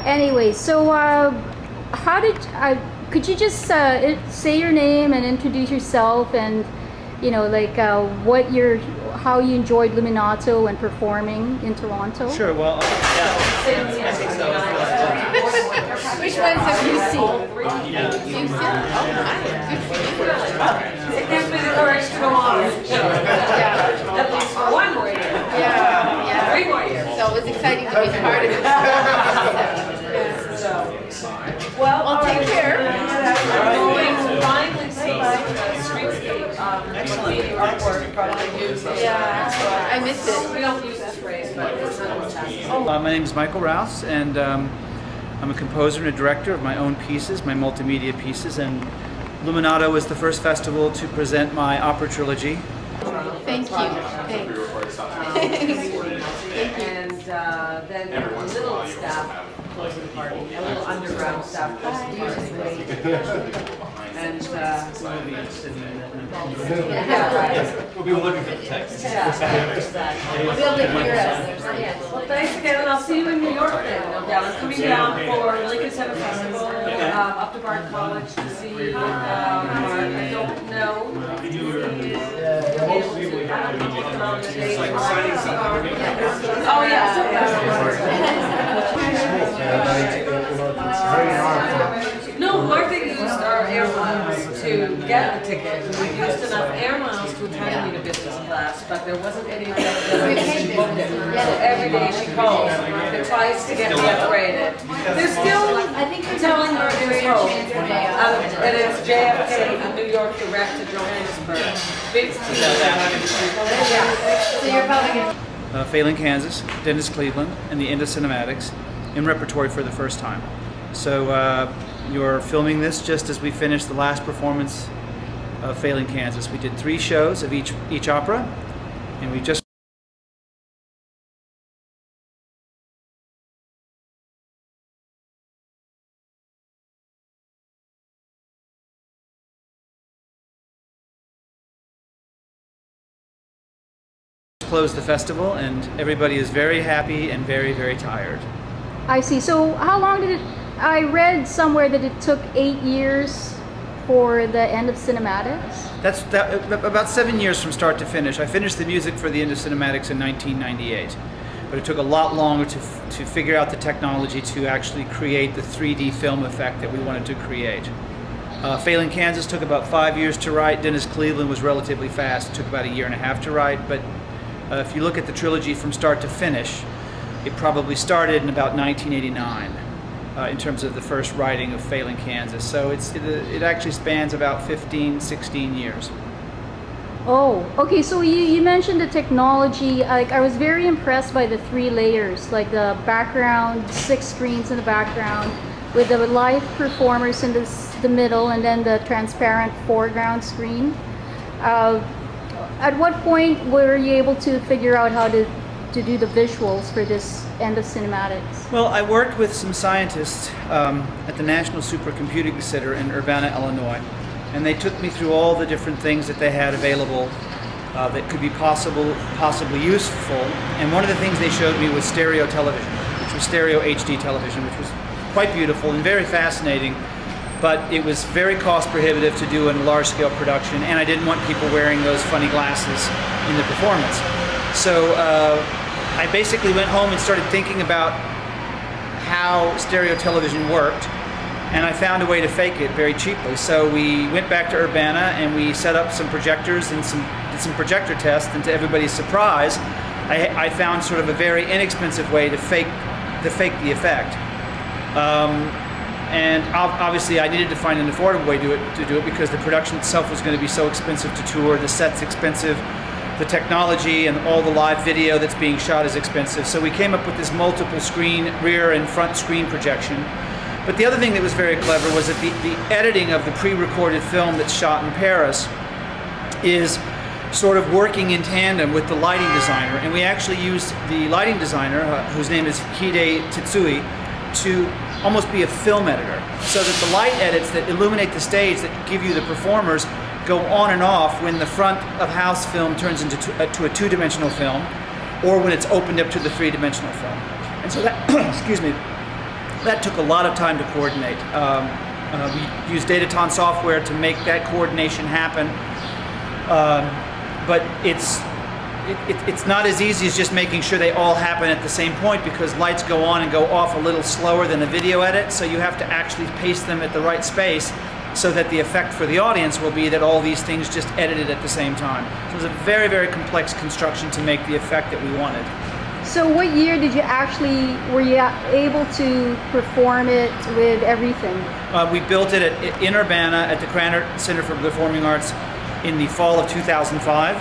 Anyway, so how did could you just say your name and introduce yourself, and you know, like how you enjoyed Luminato and performing in Toronto? Sure. Well, yeah. I think so. Which ones have you seen? You've seen? Oh, nice. Good for you. It gives me the courage to go on. Yeah. At least for 1 more year. Yeah. 3 more years. So it was exciting to be part of it. Well, take care. I'm going to finally see the streetscape artwork from the news. Yeah. I miss it. We don't use this phrase, but it's not. My name is Mikel Rouse, and I'm a composer and a director of my own pieces, my multimedia pieces, and Luminato was the first festival to present my opera trilogy. Thank you. Thanks. And then a little staff closing party, a little underground staff closing party. And yeah, right. We'll be looking for the text. We'll be able to figure out. Well, thanks again, and I'll see you in New York then, no doubt. I'm coming down for the Lincoln Center Festival, up to Bard College to see Bard. I don't know. Oh, yeah. No, Martha used our air miles to get the ticket. We used enough air miles to attend a business class, but there wasn't any availability. She booked it. So every day she calls and tries to get me upgraded. They're still telling her it's home. And it's JFK in New York direct to Johannesburg. So you're probably going to... Failing Kansas, Dennis Cleveland, and the End of Cinematics in repertory for the first time. So you're filming this just as we finished the last performance of Failing Kansas. We did 3 shows of each opera, and we just closed the festival, and everybody is very happy and very, very tired. I see. So how long did it... I read somewhere that it took 8 years for the End of Cinematics. That's about 7 years from start to finish. I finished the music for the End of Cinematics in 1998, but it took a lot longer to figure out the technology to actually create the 3D film effect that we wanted to create. Failing Kansas took about 5 years to write. Dennis Cleveland was relatively fast. It took about 1.5 years to write, but if you look at the trilogy from start to finish, it probably started in about 1989 in terms of the first writing of Failing Kansas. So it actually spans about 15, 16 years. Oh, okay. So you mentioned the technology. Like, I was very impressed by the 3 layers, like the background, 6 screens in the background, with the live performers in the middle, and then the transparent foreground screen. At what point were you able to figure out how to do the visuals for this End of Cinematics? Well, I worked with some scientists at the National Supercomputing Center in Urbana, Illinois, and they took me through all the different things that they had available that could be possibly useful. And one of the things they showed me was stereo television, which was stereo HD television, which was quite beautiful and very fascinating. But it was very cost prohibitive to do in a large-scale production, and I didn't want people wearing those funny glasses in the performance. So I basically went home and started thinking about how stereo television worked, and I found a way to fake it very cheaply. So we went back to Urbana and we set up some projectors and did some projector tests, and to everybody's surprise, I found sort of a very inexpensive way to fake the effect. And obviously I needed to find an affordable way to do it because the production itself was going to be so expensive to tour, the set's expensive, the technology and all the live video that's being shot is expensive. So we came up with this multiple screen, rear and front screen projection. But the other thing that was very clever was that the editing of the pre-recorded film that's shot in Paris is sort of working in tandem with the lighting designer. And we actually used the lighting designer, whose name is Hide Tetsui, to almost be a film editor, so that the light edits that illuminate the stage that give you the performers go on and off when the front of house film turns into a 2-dimensional film, or when it's opened up to the 3-dimensional film. And so that, excuse me, That took a lot of time to coordinate. We used Dataton software to make that coordination happen, but it's not as easy as just making sure they all happen at the same point, because lights go on and go off a little slower than a video edit, so you have to actually pace them at the right space so that the effect for the audience will be that all these things just edited at the same time. So it was a very, very complex construction to make the effect that we wanted. So what year did you were you able to perform it with everything? We built it in Urbana at the Cranor Center for Performing Arts in the fall of 2005,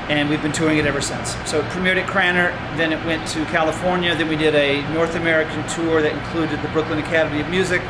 and we've been touring it ever since. So it premiered at Cranor, then it went to California, then we did a North American tour that included the Brooklyn Academy of Music,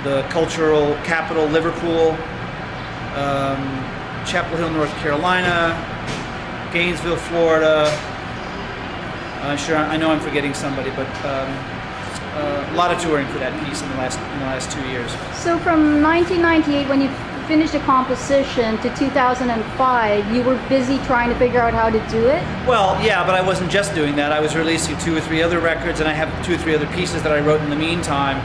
the cultural capital, Liverpool, Chapel Hill, North Carolina, Gainesville, Florida. Sure, I know I'm forgetting somebody, but a lot of touring for that piece in the last 2 years. So from 1998, when you finished a composition, to 2005, you were busy trying to figure out how to do it? Well, yeah, but I wasn't just doing that. I was releasing 2 or 3 other records, and I have 2 or 3 other pieces that I wrote in the meantime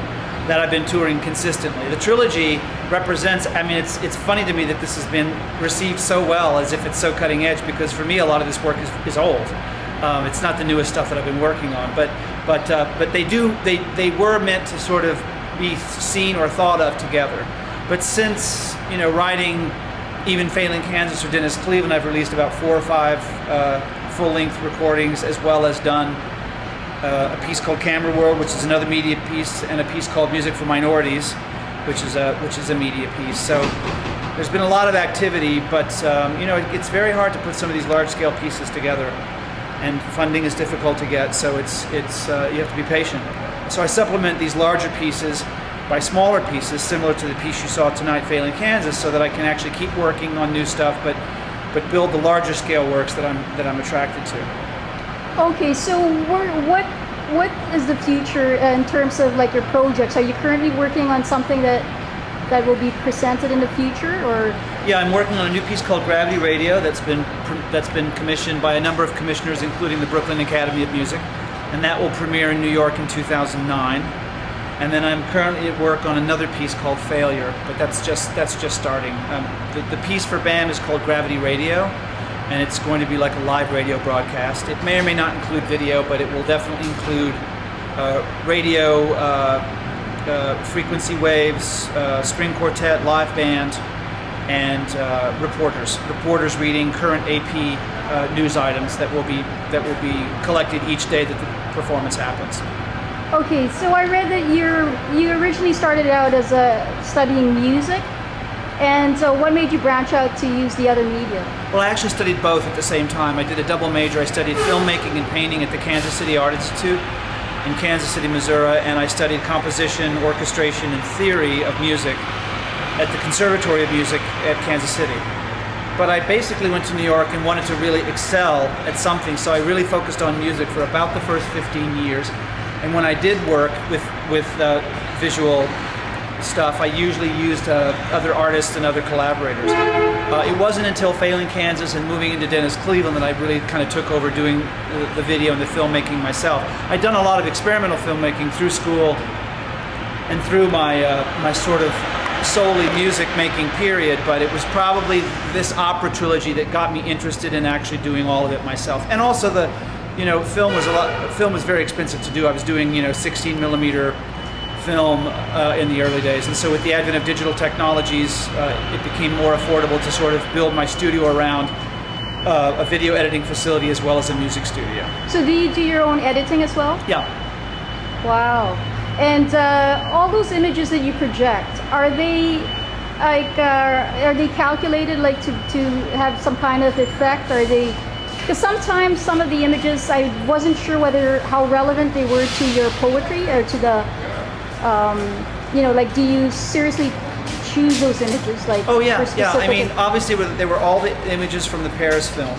that I've been touring consistently. The trilogy represents, I mean, it's funny to me that this has been received so well, as if it's so cutting edge, because for me a lot of this work is old. It's not the newest stuff that I've been working on, but they were meant to sort of be seen or thought of together. But since, you know, writing even Failing Kansas or Dennis Cleveland, I've released about 4 or 5 full-length recordings, as well as done a piece called Camera World, which is another media piece, and a piece called Music for Minorities, which is a media piece. So there's been a lot of activity, but you know, it's very hard to put some of these large-scale pieces together, and funding is difficult to get. So you have to be patient. So I supplement these larger pieces by smaller pieces, similar to the piece you saw tonight, Failing Kansas, so that I can actually keep working on new stuff, but build the larger scale works that I'm attracted to. Okay, so what is the future in terms of like your projects? Are you currently working on something that will be presented in the future, or? Yeah, I'm working on a new piece called Gravity Radio that's been commissioned by a number of commissioners, including the Brooklyn Academy of Music, and that will premiere in New York in 2009. And then I'm currently at work on another piece called Failure, but that's just starting. The piece for BAM is called Gravity Radio, and it's going to be like a live radio broadcast. It may or may not include video, but it will definitely include radio, frequency waves, string quartet, live band, and reporters reading current AP news items that will be collected each day that the performance happens. Okay, so I read that you originally started out as studying music, and so what made you branch out to use the other media? Well, I actually studied both at the same time. I did a double major. I studied filmmaking and painting at the Kansas City Art Institute in Kansas City, Missouri, and I studied composition, orchestration, and theory of music at the Conservatory of Music at Kansas City. But I basically went to New York and wanted to really excel at something, so I really focused on music for about the first 15 years. And when I did work with visual stuff, I usually used other artists and other collaborators. It wasn't until Failing Kansas and moving into Dennis Cleveland that I really kind of took over doing the video and the filmmaking myself. I'd done a lot of experimental filmmaking through school and through my sort of solely music making period, but it was probably this opera trilogy that got me interested in actually doing all of it myself. And also film was very expensive to do. I was doing 16mm film in the early days, and so with the advent of digital technologies, it became more affordable to sort of build my studio around a video editing facility as well as a music studio. So do you do your own editing as well? Yeah. Wow. And all those images that you project, are they calculated like to have some kind of effect? Are they? Because sometimes some of the images, I wasn't sure how relevant they were to your poetry or to the, like, do you seriously choose those images? Like, oh yeah, yeah. I mean, obviously they were all the images from the Paris film,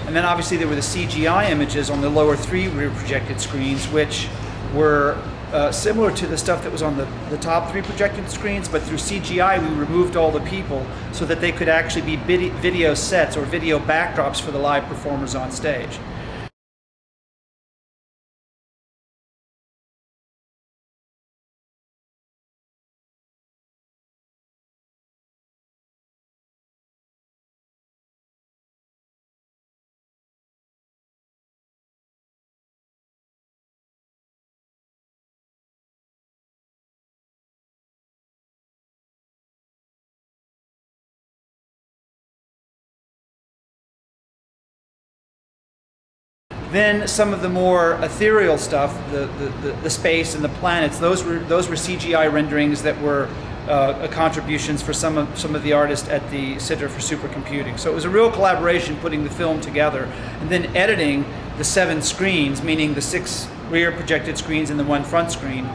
and then obviously there were the CGI images on the lower 3 rear projected screens, which were similar to the stuff that was on the top 3 projected screens, but through CGI we removed all the people so that they could actually be video sets or video backdrops for the live performers on stage. Then some of the more ethereal stuff, the space and the planets, those were CGI renderings that were contributions for some of the artists at the Center for Supercomputing. So it was a real collaboration putting the film together and then editing the 7 screens, meaning the 6 rear projected screens and the 1 front screen,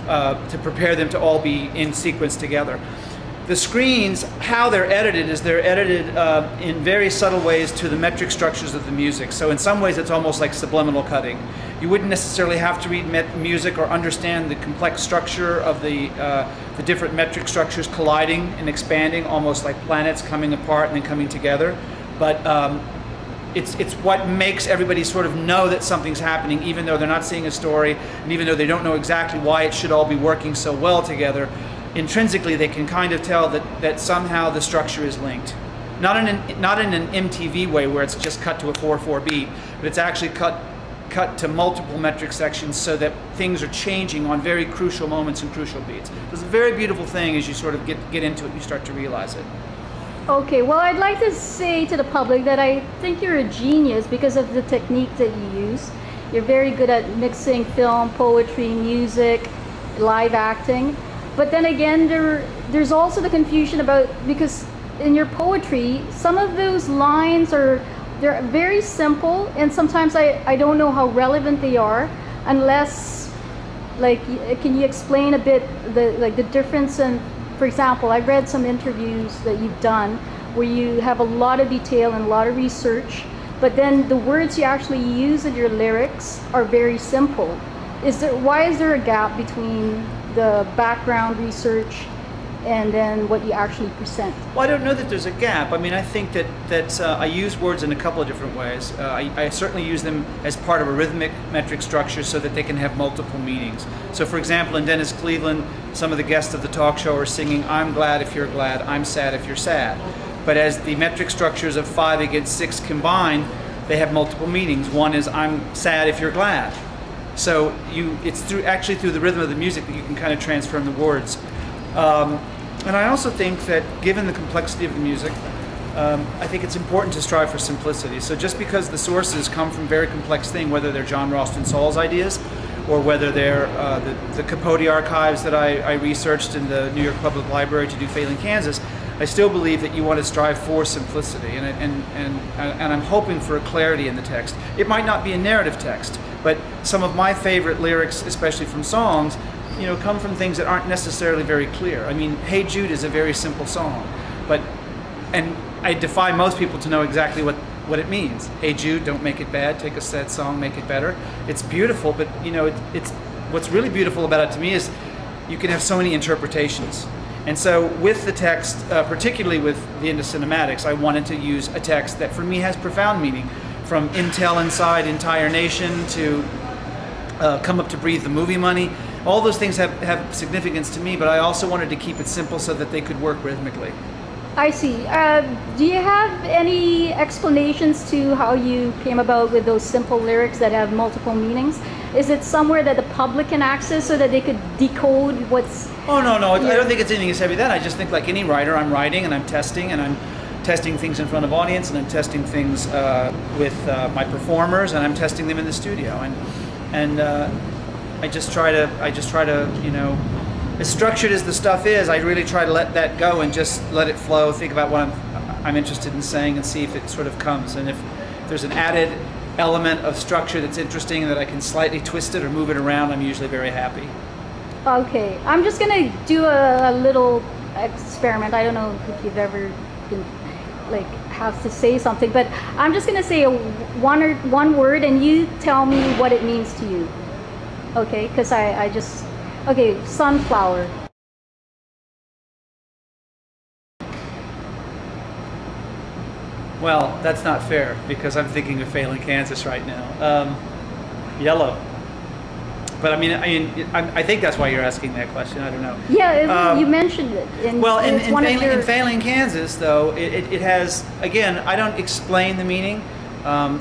to prepare them to all be in sequence together. The screens, how they're edited is they're edited in very subtle ways to the metric structures of the music. So in some ways it's almost like subliminal cutting. You wouldn't necessarily have to read music or understand the complex structure of the different metric structures colliding and expanding, almost like planets coming apart and then coming together. But it's what makes everybody sort of know that something's happening, even though they're not seeing a story, and even though they don't know exactly why it should all be working so well together. Intrinsically, they can kind of tell that somehow the structure is linked. Not in an MTV way where it's just cut to a 4/4 beat, but it's actually cut to multiple metric sections so that things are changing on very crucial moments and crucial beats. It's a very beautiful thing as you sort of get into it and you start to realize it. Okay, well, I'd like to say to the public that I think you're a genius because of the technique that you use. You're very good at mixing film, poetry, music, live acting. But then again, there's also the confusion about, because in your poetry, some of those lines they're very simple, and sometimes I don't know how relevant they are unless, like, can you explain a bit the difference in, for example, I read some interviews that you've done where you have a lot of detail and a lot of research, but then the words you actually use in your lyrics are very simple. Why is there a gap between the background research and then what you actually present? Well, I don't know that there's a gap. I mean, I think that I use words in a couple of different ways. I certainly use them as part of a rhythmic metric structure so that they can have multiple meanings. So for example, in Dennis Cleveland, some of the guests of the talk show are singing, "I'm glad if you're glad, I'm sad if you're sad." But as the metric structures of 5 against 6 combine, they have multiple meanings. One is, "I'm sad if you're glad." So it's actually through the rhythm of the music that you can kind of transform the words. And I also think that given the complexity of the music, I think it's important to strive for simplicity. So just because the sources come from very complex things, whether they're John Ralston Saul's ideas, or whether they're the Capote archives that I researched in the New York Public Library to do Failing Kansas, I still believe that you want to strive for simplicity, and I'm hoping for a clarity in the text. It might not be a narrative text, but some of my favorite lyrics, especially from songs, come from things that aren't necessarily very clear. I mean, "Hey Jude" is a very simple song, and I defy most people to know exactly what it means. "Hey Jude, don't make it bad. Take a sad song, make it better." It's beautiful, but it's what's really beautiful about it to me is you can have so many interpretations. And so with the text, particularly with the Into Cinematics, I wanted to use a text that for me has profound meaning, from Intel Inside Entire Nation to Come Up to Breathe the Movie Money. All those things have significance to me, but I also wanted to keep it simple so that they could work rhythmically. I see. Do you have any explanations to how you came about with those simple lyrics that have multiple meanings? Is it somewhere that the public can access so that they could decode what's... Oh, no. I don't think it's anything as heavy as that. I just think like any writer, I'm writing and I'm testing things in front of audience, and I'm testing things with my performers, and I'm testing them in the studio. And I just try to, as structured as the stuff is, I really try to let that go and just let it flow, think about what I'm interested in saying, and see if it sort of comes. And if there's an added element of structure that's interesting and that I can slightly twist it or move it around, I'm usually very happy. Okay, I'm just gonna do a little experiment. I don't know if you've ever been, have to say something, but I'm just gonna say one word and you tell me what it means to you. Okay, because okay, sunflower. Well, that's not fair because I'm thinking of Failing Kansas right now. Yellow. But I think that's why you're asking that question. I don't know. Yeah, you mentioned it. In Failing Kansas, though, it has, again, I don't explain the meaning.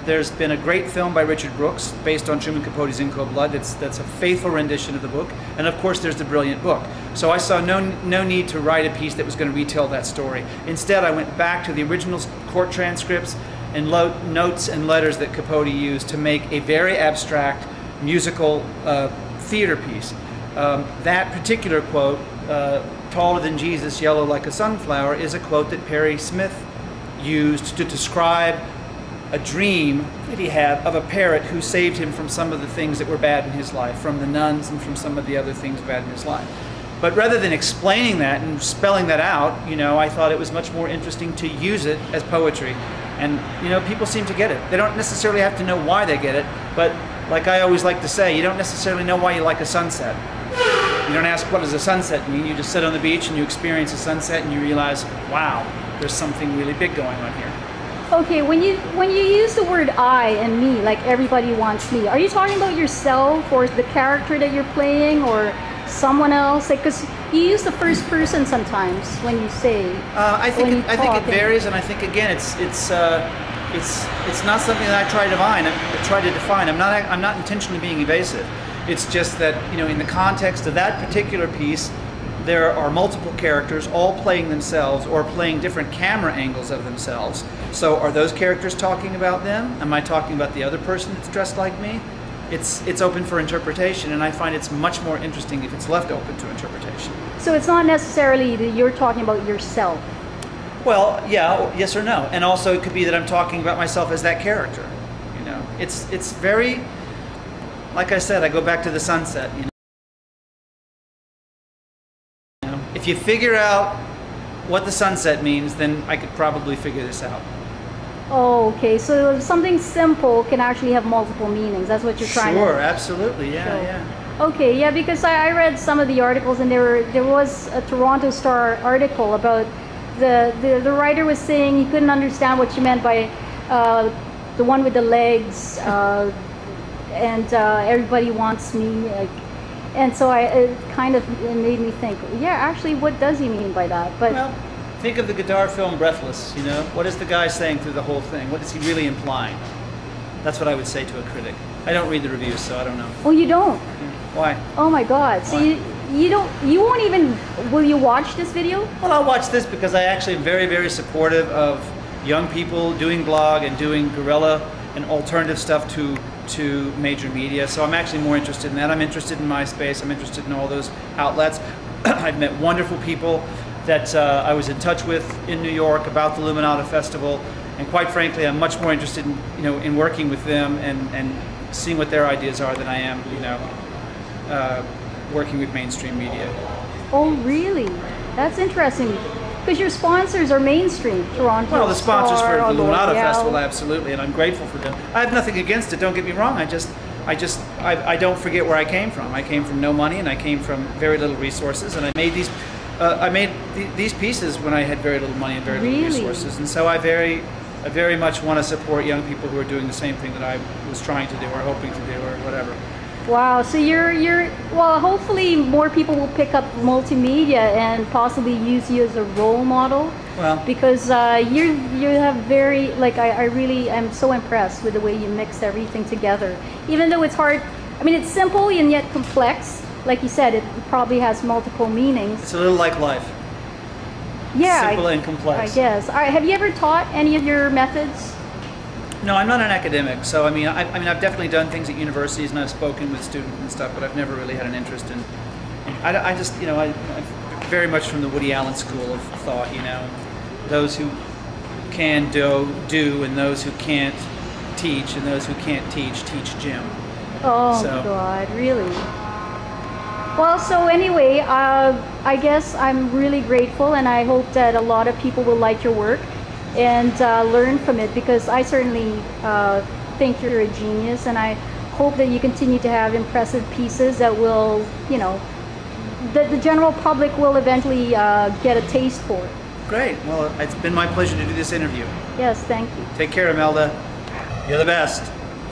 There's been a great film by Richard Brooks based on Truman Capote's In Cold Blood. That's a faithful rendition of the book. And of course, there's the brilliant book. So I saw no need to write a piece that was going to retell that story. Instead, I went back to the original court transcripts and notes and letters that Capote used to make a very abstract musical theater piece. That particular quote, taller than Jesus, yellow like a sunflower, is a quote that Perry Smith used to describe a dream that he had of a parrot who saved him from some of the things that were bad in his life, from the nuns and from some of the other things bad in his life. But rather than explaining that and spelling that out, you know, I thought it was much more interesting to use it as poetry. And, you know, people seem to get it. They don't necessarily have to know why they get it, but like I always like to say, you don't necessarily know why you like a sunset. You don't ask, what does a sunset mean? You just sit on the beach and you experience a sunset and you realize, wow, there's something really big going on here. Okay, when you use the word I and me, like everybody wants me, are you talking about yourself or the character that you're playing or someone else? Like, because you use the first person sometimes when you say. I think it varies, and I think again it's not something that I try to define. I'm not intentionally being evasive. It's just that, you know, in the context of that particular piece, there are multiple characters all playing themselves or playing different camera angles of themselves. So are those characters talking about them? Am I talking about the other person that's dressed like me? It's open for interpretation, and I find it's much more interesting if it's left open to interpretation. So it's not necessarily that you're talking about yourself. Well, yeah, yes or no. And also it could be that I'm talking about myself as that character. You know, it's very, like I said, I go back to the sunset, you know. If you figure out what the sunset means, then I could probably figure this out. Oh, okay. So something simple can actually have multiple meanings. That's what you're trying to... Sure, absolutely. Yeah, show. Yeah. Okay, yeah, because I read some of the articles, and there was a Toronto Star article about the writer was saying he couldn't understand what you meant by the one with the legs and everybody wants me. Like, and so it kind of made me think, yeah, actually, what does he mean by that? But well, think of the Godard film Breathless, you know? What is the guy saying through the whole thing? What is he really implying? That's what I would say to a critic. I don't read the reviews, so I don't know. Oh, you don't? Why? Oh my God. So you won't even, will you watch this video? Well, I'll watch this because I actually am very, very supportive of young people doing blog and doing guerrilla and alternative stuff to major media. So I'm actually more interested in that. I'm interested in MySpace. I'm interested in all those outlets. I've met wonderful people that I was in touch with in New York about the Luminato Festival, and quite frankly, I'm much more interested in, you know, in working with them and seeing what their ideas are than I am, you know, working with mainstream media. Oh, really? That's interesting. Because your sponsors are mainstream, Toronto. Well, the sponsors Star, for the Luminato L'Oreal. Festival, absolutely, and I'm grateful for them. I have nothing against it. Don't get me wrong. I don't forget where I came from. I came from no money, and I came from very little resources, and I made these pieces when I had very little money and very little resources, and so I very much want to support young people who are doing the same thing that I was trying to do or hoping to do or whatever. Wow, so well, hopefully more people will pick up multimedia and possibly use you as a role model. Well, because you have very, like, I really am so impressed with the way you mix everything together. Even though it's hard, I mean, it's simple and yet complex. Like you said, it probably has multiple meanings. It's a little like life. Yeah. Simple and complex. I guess. All right, have you ever taught any of your methods? No, I'm not an academic, so I mean I've definitely done things at universities and I've spoken with students and stuff, but I've never really had an interest in. I just, you know, I'm very much from the Woody Allen school of thought, you know, those who can do, and those who can't teach, and those who can't teach Jim. Oh God, really? Well, so anyway, I guess I'm really grateful, and I hope that a lot of people will like your work and learn from it, because I certainly think you're a genius, and I hope that you continue to have impressive pieces that will, you know, that the general public will eventually get a taste for. Great. Well, it's been my pleasure to do this interview. Yes, thank you. Take care, Imelda. You're the best.